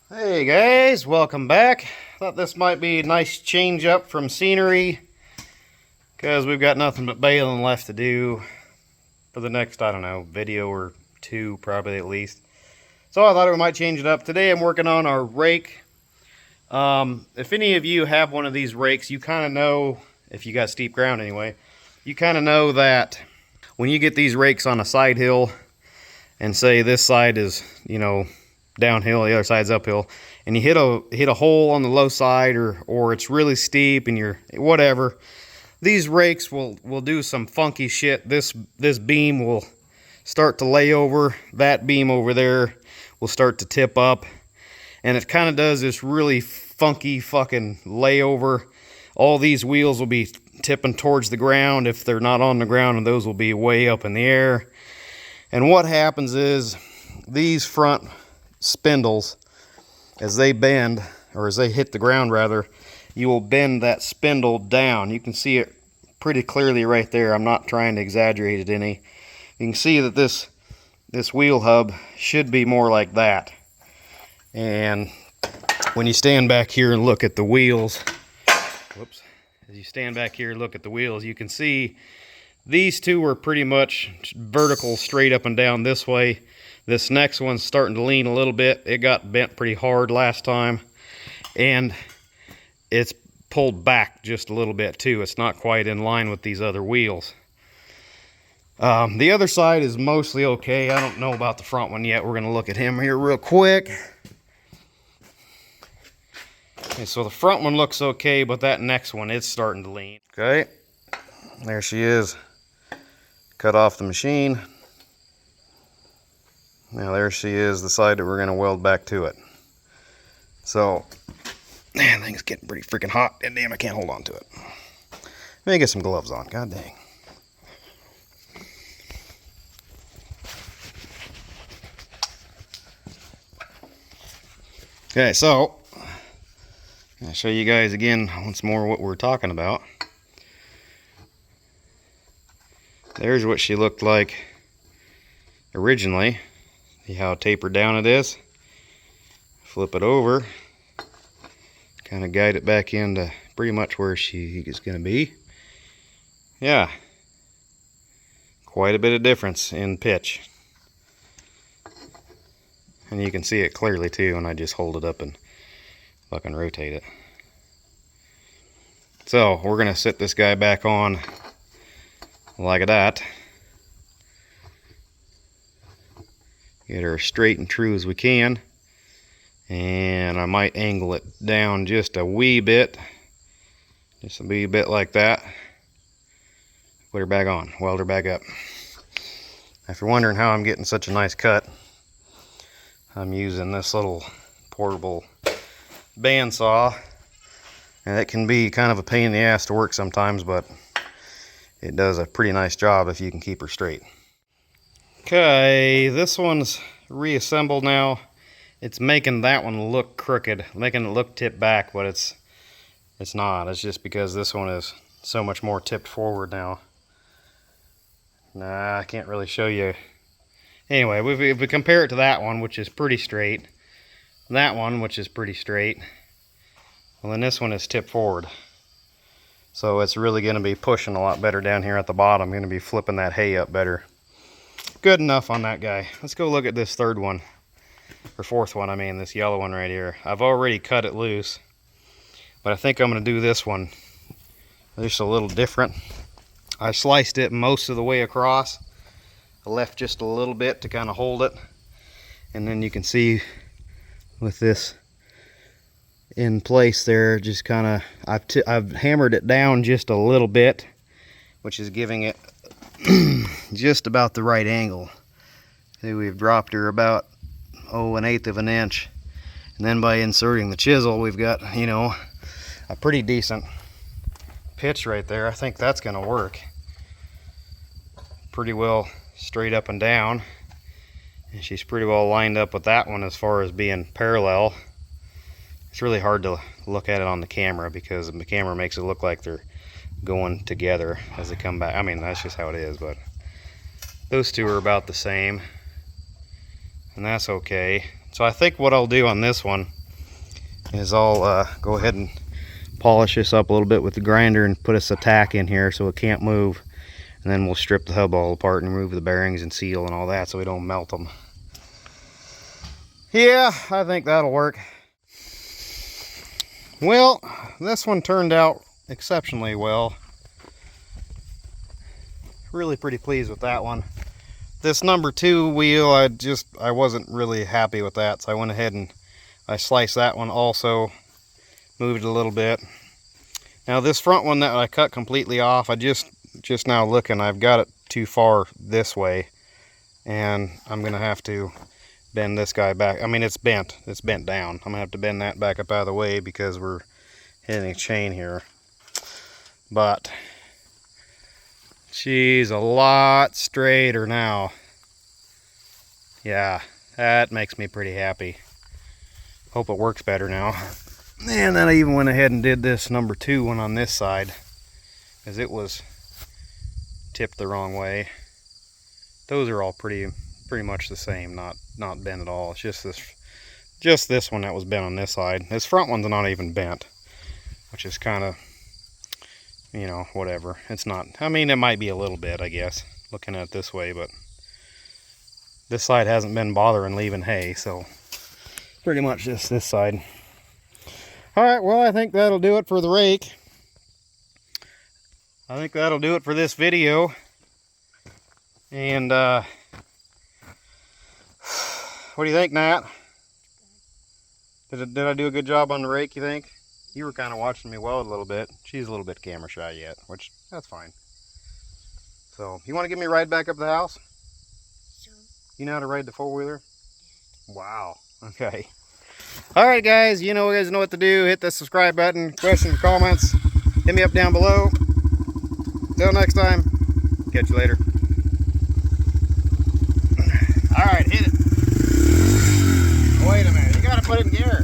Hey guys, welcome back. Thought this might be a nice change up from scenery because we've got nothing but baling left to do for the next, I don't know, video or two probably at least. So I thought we might change it up. Today I'm working on our rake. If any of you have one of these rakes, you kind of know, if you got steep ground anyway, you kind of know that when you get these rakes on a side hill and say this side is, downhill, the other side's uphill, and you hit a hole on the low side or it's really steep and you're whatever, these rakes will do some funky shit. This beam will start to lay over, that beam over there will start to tip up, and it kind of does this really funky fucking layover. All these wheels will be tipping towards the ground if they're not on the ground, and those will be way up in the air. And what happens is these front spindles, as they bend, or as they hit the ground rather, you will bend that spindle down. You can see it pretty clearly right there. I'm not trying to exaggerate it any. You can see that this wheel hub should be more like that. And when you stand back here and look at the wheels, whoops, as you stand back here and look at the wheels, you can see these two are pretty much vertical, straight up and down this way. This next one's starting to lean a little bit. It got bent pretty hard last time, and it's pulled back just a little bit too. It's not quite in line with these other wheels. The other side is mostly okay. I don't know about the front one yet. We're going to look at him here real quick. Okay, so the front one looks okay, but that next one, it's starting to lean. Okay, there she is. Cut off the machine. Now there she is, the side that we're going to weld back to it. So, man, thing's getting pretty freaking hot. And damn, I can't hold on to it. Let me get some gloves on. God dang. Okay, so I'll show you guys again once more what we're talking about. There's what she looked like originally. See how tapered down it is? Flip it over, kind of guide it back into pretty much where she is going to be. Yeah, quite a bit of difference in pitch. And you can see it clearly too when I just hold it up and fucking rotate it. So we're going to sit this guy back on like that. Get her straight and true as we can. And I might angle it down just a wee bit. Just a wee bit like that. Put her back on. Weld her back up. If you're wondering how I'm getting such a nice cut, I'm using this little portable bandsaw. And it can be kind of a pain in the ass to work sometimes, but it does a pretty nice job if you can keep her straight. Okay, this one's reassembled now. It's making that one look crooked, making it look tipped back, but it's not. It's just because this one is so much more tipped forward now. Nah, I can't really show you. Anyway, if we compare it to that one, which is pretty straight, that one, which is pretty straight, well, then this one is tipped forward. So it's really going to be pushing a lot better down here at the bottom. I'm going to be flipping that hay up better. Good enough on that guy. Let's go look at this third one, or fourth one, I mean, this yellow one right here. I've already cut it loose, but I think I'm going to do this one just a little different. I sliced it most of the way across. I left just a little bit to kind of hold it, and then you can see with this in place there, just kind of, I've hammered it down just a little bit, which is giving it just about the right angle. See, we've dropped her about 1/8 of an inch, and then by inserting the chisel, we've got, a pretty decent pitch right there. I think that's going to work pretty well straight up and down, and she's pretty well lined up with that one as far as being parallel. It's really hard to look at it on the camera because the camera makes it look like they're going together as they come back. I mean, that's just how it is, but those two are about the same, and that's okay. So I think what I'll do on this one is I'll go ahead and polish this up a little bit with the grinder and put us a tack in here so it can't move. And then we'll strip the hub all apart and remove the bearings and seal and all that so we don't melt them. Yeah, I think that'll work. Well, this one turned out exceptionally well. Really pretty pleased with that one. This number 2 wheel, I wasn't really happy with that, so I went ahead and I sliced that one also, moved it a little bit. Now this front one that I cut completely off, I just now looking, I've got it too far this way, and I'm gonna have to bend this guy back. I mean, it's bent down. I'm gonna have to bend that back up out of the way because we're hitting a chain here. But she's a lot straighter now. Yeah, that makes me pretty happy. Hope it works better now. And then I even went ahead and did this number 2 one on this side, because it was tipped the wrong way. Those are all pretty much the same, not bent at all. It's just this one that was bent on this side. This front one's not even bent, which is kind of, you know, whatever. It's not, I mean, it might be a little bit, I guess, looking at it this way, but this side hasn't been bothering leaving hay, so pretty much just this side. All right, well, I think that'll do it for the rake. I think that'll do it for this video. And what do you think, Nat? Did I do a good job on the rake, you think? You were kind of watching me weld a little bit. She's a little bit camera shy yet, which, that's fine. So, you want to give me a ride back up to the house? Sure. You know how to ride the four-wheeler? Wow. Okay. Alright guys, you guys know what to do. Hit the subscribe button. Questions, comments, hit me up down below. Till next time, catch you later. Alright, hit it. Wait a minute, you gotta put it in gear.